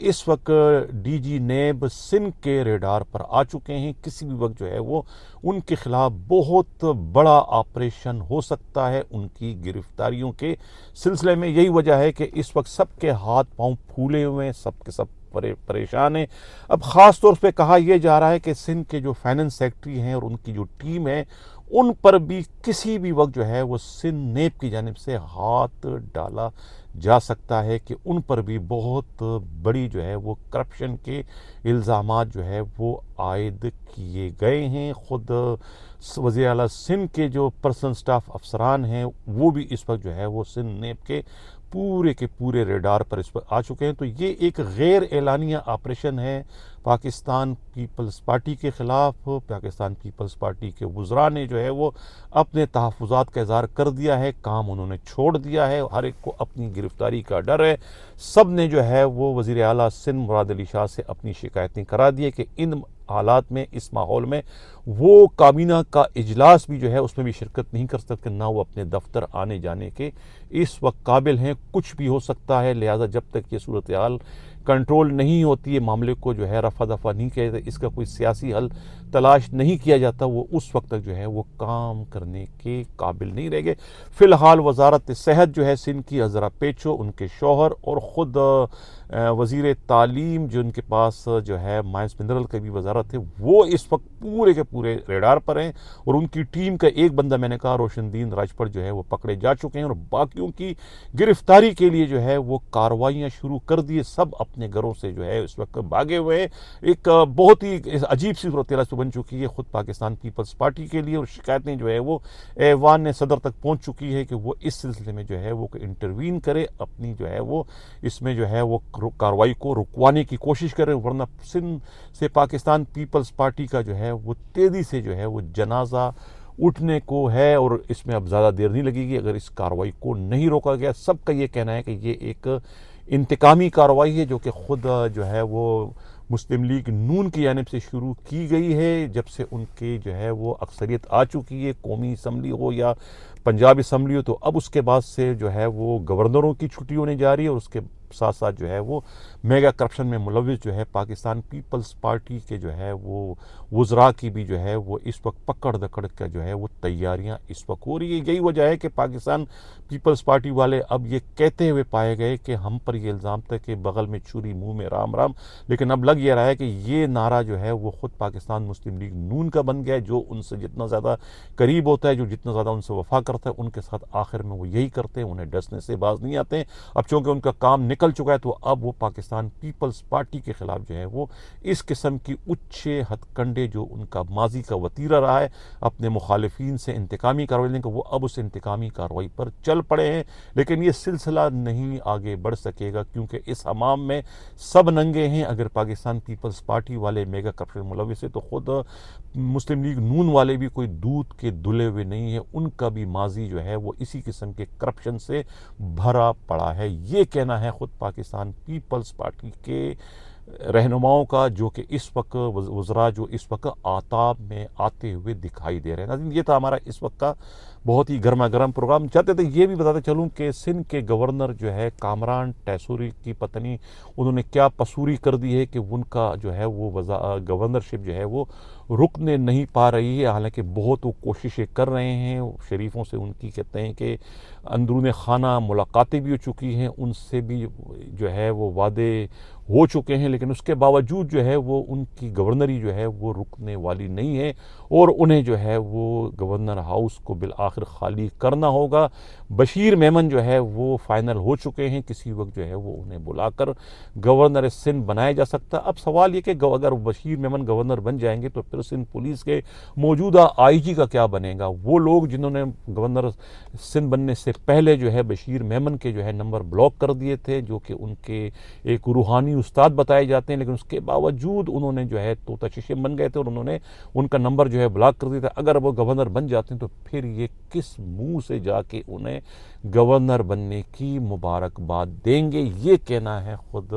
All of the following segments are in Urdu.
اس وقت ڈی جی نیب سندھ کے ریڈار پر آ چکے ہیں. کسی بھی وقت جو ہے وہ ان کے خلاف بہت بڑا آپریشن ہو سکتا ہے ان کی گرفتاریوں کے سلسلے میں. یہی وجہ ہے کہ اس وقت سب کے ہاتھ پاؤں پھولے ہوئے ہیں, سب کے سب پریشان ہیں. اب خاص طور پہ کہا یہ جا رہا ہے کہ سندھ کے جو فائننس سیکٹری ہیں اور ان کی جو ٹیم ہے ان پر بھی کسی بھی وقت جو ہے وہ سندھ نیب کی جانب سے ہاتھ ڈالا جا سکتا ہے کہ ان پر بھی بہت بڑی جو ہے وہ کرپشن کے الزامات جو ہے وہ عائد کیے گئے ہیں. خود وزیر اعلیٰ سندھ کے جو پرسنل سٹاف افسران ہیں وہ بھی اس وقت جو ہے وہ سندھ نیب کے پورے ریڈار پر اس وقت آ چکے ہیں. تو یہ ایک غیر اعلانیہ آپریشن ہے پاکستان پیپلز پارٹی کے خلاف. پاکستان پیپلز پارٹی کے وزراء نے جو ہے وہ اپنے تحفظات کا اظہار کر دیا ہے, کام انہوں نے چھوڑ دیا ہے, ہر ایک کو اپنی گرفتاری کا ڈر ہے. سب نے جو ہے وہ وزیر اعلیٰ سندھ مراد علی شاہ سے اپنی شکایتیں کرا دی ہے کہ ان حالات میں, اس ماحول میں وہ کابینہ کا اجلاس بھی جو ہے اس میں بھی شرکت نہیں کر سکتے, نہ وہ اپنے دفتر آنے جانے کے اس وقت قابل ہیں. کچھ بھی ہو سکتا ہے, لہٰذا جب تک یہ صورتحال کنٹرول نہیں ہوتی ہے, معاملے کو جو ہے رفع دفع نہیں کیا جاتا, اس کا کوئی سیاسی حل تلاش نہیں کیا جاتا, وہ اس وقت تک جو ہے وہ کام کرنے کے قابل نہیں رہ گئے. فی الحال وزارت صحت جو ہے سندھ کی عذرا پیچو, ان کے شوہر اور خود وزیر تعلیم جو ان کے پاس جو ہے مائنس منرل کی بھی وزارت ہے, وہ اس وقت پورے کے پورے ریڈار پر ہیں. اور ان کی ٹیم کا ایک بندہ میں نے کہا روشن دین راجپٹ جو ہے وہ پکڑے جا چکے ہیں, اور باقیوں کی گرفتاری کے لیے جو ہے وہ کارروائیاں شروع کر دی. سب اپنے گھروں سے جو ہے اس وقت بھاگے ہوئے ہیں. ایک بہت ہی عجیب سی صورتحال بن چکی ہے خود پاکستان پیپلز پارٹی کے لیے, اور شکایتیں جو ہے وہ ایوان صدر تک پہنچ چکی ہے کہ وہ اس سلسلے میں جو ہے وہ انٹروین کرے, اپنی جو ہے وہ اس میں جو ہے وہ کارروائی کو رکوانے کی کوشش کرے, ورنہ سندھ سے پاکستان پیپلز پارٹی کا جو ہے وہ تیزی سے جو ہے وہ جنازہ اٹھنے کو ہے, اور اس میں اب زیادہ دیر نہیں لگے گی اگر اس کارروائی کو نہیں روکا گیا. سب کا یہ کہنا ہے کہ یہ ایک انتقامی کارروائی ہے جو کہ خود جو ہے وہ مسلم لیگ نون کی جانب سے شروع کی گئی ہے, جب سے ان کے جو ہے وہ اکثریت آ چکی ہے, قومی اسمبلی ہو یا پنجاب اسمبلی ہو. تو اب اس کے بعد سے جو ہے وہ گورنروں کی چھٹی ہونے جا رہی ہے, اور اس کے ساتھ ساتھ جو ہے وہ میگا کرپشن میں ملوث جو ہے پاکستان پیپلز پارٹی کے جو ہے وہ وزراء کی بھی جو ہے وہ اس وقت پکڑ دکڑ کا جو ہے وہ تیاریاں اس وقت ہو رہی ہے. یہی وجہ ہے کہ پاکستان پیپلز پارٹی والے اب یہ کہتے ہوئے پائے گئے کہ ہم پر یہ الزام تھا کہ بغل میں چھری منہ میں رام رام, لیکن اب لگ یہ رہا ہے کہ یہ نعرہ جو ہے وہ خود پاکستان مسلم لیگ نون کا بن گیا ہے, جو ان سے جتنا زیادہ قریب ہوتا ہے, جو جتنا زیادہ ان سے وفا کرتا ہے, ان کے ساتھ آخر میں وہ یہی کرتے ہیں, انہیں ڈسنے سے باز نہیں آتے ہیں. اب چونکہ ان کا کام نکل چکا ہے تو اب وہ پاکستان پیپلز پارٹی کے خلاف جو ہے وہ اس قسم کی اچھے ہتھ کنڈے جو ان کا ماضی کا وتیرہ رہا ہے اپنے مخالفین سے انتقامی کارروائی لینے کا, وہ اب اس انتقامی کارروائی پر چل پڑے ہیں. لیکن یہ سلسلہ نہیں آگے بڑھ سکے گا, کیونکہ اس حمام میں سب ننگے ہیں. اگر پاکستان پیپلز پارٹی والے میگا کرپشن ملوث ہے تو خود مسلم لیگ نون والے بھی کوئی دودھ کے دھلے ہوئے نہیں ہیں, ان کا بھی ماضی جو ہے وہ اسی قسم کے کرپشن سے بھرا پڑا ہے. یہ کہنا ہے خود پاکستان پیپلز پارٹی کے رہنماؤں کا, جو کہ اس وقت وزراء جو اس وقت آتاب میں آتے ہوئے دکھائی دے رہے ہیں. ناظرین, یہ تھا ہمارا اس وقت کا بہت ہی گرما گرم پروگرام. چاہتے تھے یہ بھی بتاتے چلوں کہ سندھ کے گورنر جو ہے کامران ٹیسوری کی پتنی, انہوں نے کیا پسوری کر دی ہے کہ ان کا جو ہے وہ گورنرشپ جو ہے وہ رکنے نہیں پا رہی ہے. حالانکہ بہت وہ کوششیں کر رہے ہیں, شریفوں سے ان کی کہتے ہیں کہ اندرون خانہ ملاقاتیں بھی ہو چکی ہیں, ان سے بھی جو ہے وہ وعدے ہو چکے ہیں, لیکن اس کے باوجود جو ہے وہ ان کی گورنری جو ہے وہ رکنے والی نہیں ہے, اور انہیں جو ہے وہ گورنر ہاؤس کو بالآخر خالی کرنا ہوگا. بشیر میمن جو ہے وہ فائنل ہو چکے ہیں, کسی وقت جو ہے وہ انہیں بلا کر گورنر سندھ بنایا جا سکتا. اب سوال یہ کہ اگر بشیر میمن گورنر بن جائیں گے تو پھر سندھ پولیس کے موجودہ آئی جی کا کیا بنے گا؟ وہ لوگ جنہوں نے گورنر سندھ بننے سے پہلے جو ہے بشیر میمن کے جو ہے نمبر بلاک کر دیے تھے, جو کہ ان کے ایک روحانی استاد بتائے جاتے ہیں, لیکن اس کے باوجود انہوں نے جو ہے طوطا چشم بن گئے تھے, اور انہوں نے ان کا نمبر جو ہے بلاک کر دیا تھا. اگر وہ گورنر بن جاتے ہیں تو پھر یہ کس منہ سے جا کے انہیں گورنر بننے کی مبارکباد دیں گے؟ یہ کہنا ہے خود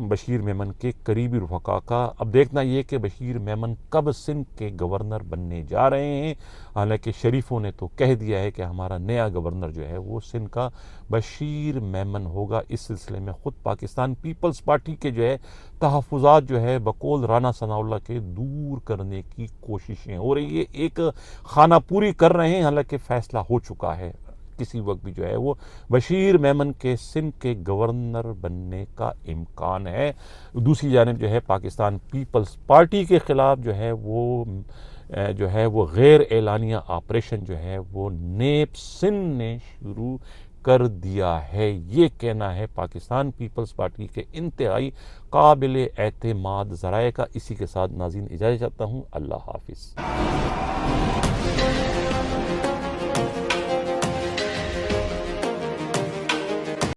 بشیر میمن کے قریبی رفقا کا۔ اب دیکھنا یہ کہ بشیر میمن کب سندھ کے گورنر بننے جا رہے ہیں۔ حالانکہ شریفوں نے تو کہہ دیا ہے کہ ہمارا نیا گورنر جو ہے وہ سندھ کا بشیر میمن ہوگا۔ اس سلسلے میں خود پاکستان پیپلز پارٹی کے جو ہے تحفظات جو ہے بقول رانا ثناء اللہ کے دور کرنے کی کوششیں ہو رہی ہے، ایک خانہ پوری کر رہے ہیں، حالانکہ فیصلہ ہو چکا ہے، کسی وقت بھی جو ہے وہ بشیر میمن کے سندھ کے گورنر بننے کا امکان ہے۔ دوسری جانب جو ہے پاکستان پیپلز پارٹی کے خلاف جو ہے وہ غیر اعلانیہ آپریشن جو ہے وہ نیب سندھ نے شروع کر دیا ہے۔ یہ کہنا ہے پاکستان پیپلز پارٹی کے انتہائی قابل اعتماد ذرائع کا۔ اسی کے ساتھ ناظرین اجازت چاہتا ہوں، اللہ حافظ۔